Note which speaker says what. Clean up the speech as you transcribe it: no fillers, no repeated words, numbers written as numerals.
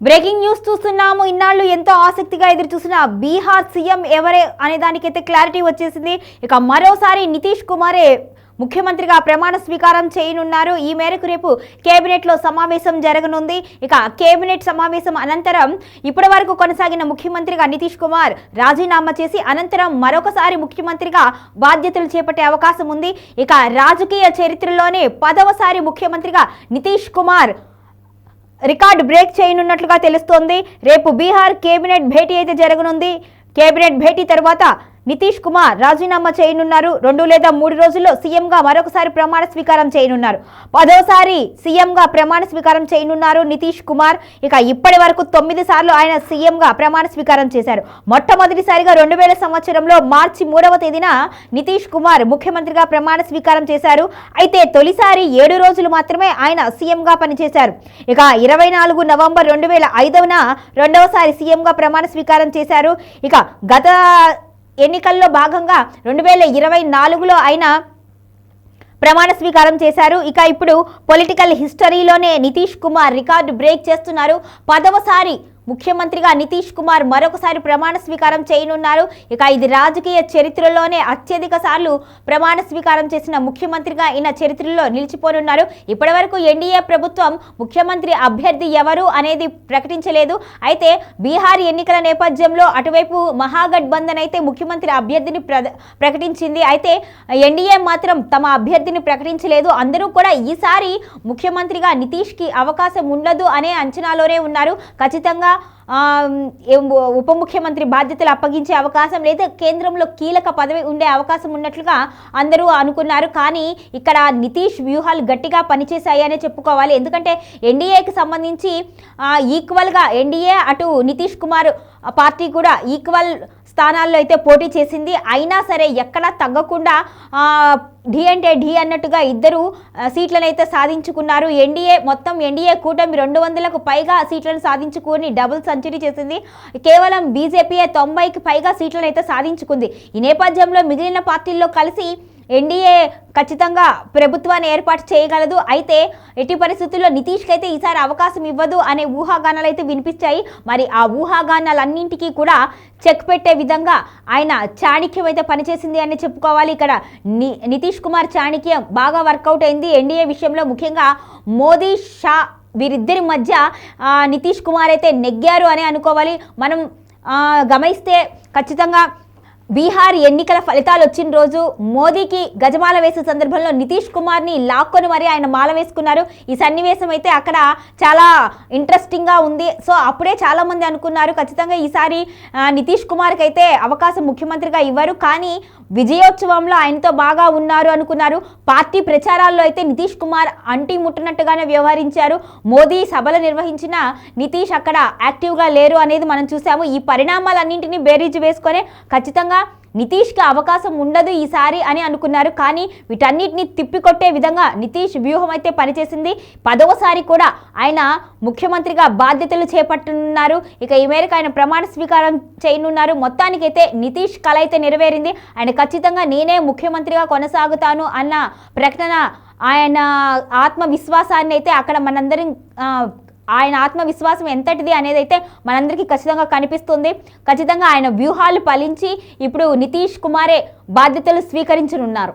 Speaker 1: Breaking news చూస్తున్నాము. ఇన్నాళ్ళు ఎంతో ఆసక్తిగా ఎదురు చూసిన బీహార్ సీఎం ఎవరే అనే దానికైతే క్లారిటీ వచ్చేసింది. ఇక మరోసారి నితీష్ కుమారే ముఖ్యమంత్రిగా ప్రమాణ స్వీకారం చేయనున్నారు. ఈ మేరకు రేపు కేబినెట్ లో సమావేశం జరగనుంది. ఇక కేబినెట్ సమావేశం అనంతరం ఇప్పటి వరకు కొనసాగిన ముఖ్యమంత్రిగా నితీష్ కుమార్ రాజీనామా చేసి అనంతరం మరొకసారి ముఖ్యమంత్రిగా బాధ్యతలు చేపట్టే అవకాశం ఉంది. ఇక రాజకీయ చరిత్రలోనే 10వసారి ముఖ్యమంత్రిగా నితీష్ కుమార్ రికార్డు బ్రేక్ చేయనున్నట్లుగా తెలుస్తోంది. రేపు బీహార్ కేబినెట్ భేటీ అయితే జరగనుంది. కేబినెట్ భేటీ తర్వాత నితీష్ కుమార్ రాజీనామా చేయనున్నారు. 2 లేదా 3 రోజుల్లో సీఎంగా మరొకసారి ప్రమాణ స్వీకారం చేయనున్నారు. 10వసారి సీఎంగా ప్రమాణ స్వీకారం చేయనున్నారు నితీష్ కుమార్. ఇక ఇప్పటి వరకు 9 సార్లు ఆయన సీఎంగా ప్రమాణ స్వీకారం చేశారు. మొట్టమొదటిసారిగా 2000 సంవత్సరంలో మార్చి 3వ తేదీన నితీష్ కుమార్ ముఖ్యమంత్రిగా ప్రమాణ స్వీకారం చేశారు. అయితే తొలిసారి 7 రోజులు మాత్రమే ఆయన సీఎంగా పనిచేశారు. ఇక 24 నవంబర్ 2005న రెండవసారి సీఎంగా ప్రమాణ స్వీకారం చేశారు. ఇక గత ఎన్నికల్లో భాగంగా 2024లో ఆయన ప్రమాణ స్వీకారం చేశారు. ఇక ఇప్పుడు పొలిటికల్ హిస్టరీలోనే నితీష్ కుమార్ రికార్డు బ్రేక్ చేస్తున్నారు. 10వసారి ముఖ్యమంత్రిగా నితీష్ కుమార్ మరొకసారి ప్రమాణ స్వీకారం చేయనున్నారు. ఇక ఇది రాజకీయ చరిత్రలోనే అత్యధిక సార్లు ప్రమాణ స్వీకారం చేసిన ముఖ్యమంత్రిగా ఈయన చరిత్రలో నిలిచిపోనున్నారు. ఇప్పటి వరకు ఎన్డీఏ ప్రభుత్వం ముఖ్యమంత్రి అభ్యర్థి ఎవరు అనేది ప్రకటించలేదు. అయితే బీహార్ ఎన్నికల నేపథ్యంలో అటువైపు మహాగఠబంధన్ అయితే ముఖ్యమంత్రి అభ్యర్థిని ప్రకటించింది. అయితే ఎన్డీఏ మాత్రం తమ అభ్యర్థిని ప్రకటించలేదు. అందరూ కూడా ఈసారి ముఖ్యమంత్రిగా నితీష్కి అవకాశం ఉండదు అనే అంచనాలోనే ఉన్నారు. ఖచ్చితంగా ఉప ముఖ్యమంత్రి బాధ్యతలు అప్పగించే అవకాశం లేదు, కేంద్రంలో కీలక పదవి ఉండే అవకాశం ఉన్నట్లుగా అందరూ అనుకున్నారు. కానీ ఇక్కడ నితీష్ వ్యూహాలు గట్టిగా పనిచేశాయనే చెప్పుకోవాలి. ఎందుకంటే ఎన్డీఏకి సంబంధించి ఈక్వల్గా ఎన్డీఏ అటు నితీష్ కుమార్ పార్టీ కూడా ఈక్వల్ స్థానాల్లో అయితే పోటీ చేసింది. అయినా సరే ఎక్కడా తగ్గకుండా ఢీ అంటే ఢీ అన్నట్టుగా ఇద్దరు సీట్లను అయితే సాధించుకున్నారు. ఎన్డీఏ కూటమి 200కు పైగా సీట్లను సాధించుకుని డబుల్ సెంచరీ చేసింది. కేవలం బీజేపీయే 90కి పైగా సీట్లను అయితే సాధించుకుంది. ఈ నేపథ్యంలో మిగిలిన పార్టీల్లో కలిసి ఎన్డీఏ ఖచ్చితంగా ప్రభుత్వాన్ని ఏర్పాటు చేయగలదు. అయితే ఎట్టి పరిస్థితుల్లో నితీష్కి అయితే ఈసారి అవకాశం ఇవ్వదు అనే ఊహాగానాలు అయితే వినిపించాయి. మరి ఆ ఊహాగానాలన్నింటికీ కూడా చెక్ పెట్టే విధంగా ఆయన చాణక్యం అయితే పనిచేసింది అని చెప్పుకోవాలి. ఇక్కడ నితీష్ కుమార్ చాణక్యం బాగా వర్కౌట్ అయింది ఎన్డీఏ విషయంలో. ముఖ్యంగా మోదీ, షా వీరిద్దరి మధ్య నితీష్ కుమార్ అయితే నెగ్గారు అని అనుకోవాలి. మనం గమనిస్తే ఖచ్చితంగా బీహార్ ఎన్నికల ఫలితాలు వచ్చిన రోజు మోదీకి గజమాల వేసే సందర్భంలో నితీష్ కుమార్ని లాక్కొని మరి ఆయన మాల వేసుకున్నారు. ఈ సన్నివేశం అయితే అక్కడ చాలా ఇంట్రెస్టింగ్గా ఉంది. సో అప్పుడే చాలామంది అనుకున్నారు ఖచ్చితంగా ఈసారి నితీష్ కుమార్కి అయితే అవకాశం ముఖ్యమంత్రిగా ఇవ్వరు, కానీ విజయోత్సవంలో ఆయనతో బాగా ఉన్నారు అనుకున్నారు. పార్టీ ప్రచారాల్లో అయితే నితీష్ కుమార్ అంటి ముట్టినట్టుగానే వ్యవహరించారు. మోదీ సభలు నిర్వహించిన నితీష్ అక్కడ యాక్టివ్గా లేరు అనేది మనం చూసాము. ఈ పరిణామాలన్నింటినీ బేరీజు వేసుకొని ఖచ్చితంగా నితీష్కి అవకాశం ఉండదు ఈసారి అని అనుకున్నారు. కానీ వీటన్నిటిని తిప్పికొట్టే విధంగా నితీష్ వ్యూహం అయితే పనిచేసింది. 10వసారి కూడా ఆయన ముఖ్యమంత్రిగా బాధ్యతలు చేపట్టనున్నారు. ఇక ఈ మేరకు ఆయన ప్రమాణ స్వీకారం చేయనున్నారు. మొత్తానికైతే నితీష్ కల అయితే నెరవేరింది. ఆయన ఖచ్చితంగా నేనే ముఖ్యమంత్రిగా కొనసాగుతాను అన్న ప్రకటన, ఆయన ఆత్మవిశ్వాసాన్ని అయితే అక్కడ మనందరం ఆయన ఆత్మవిశ్వాసం ఎంతటిది అనేది అయితే మనందరికీ ఖచ్చితంగా కనిపిస్తుంది. ఖచ్చితంగా ఆయన వ్యూహాలు ఫలించి ఇప్పుడు నితీష్ కుమారే బాధ్యతలు స్వీకరించనున్నారు.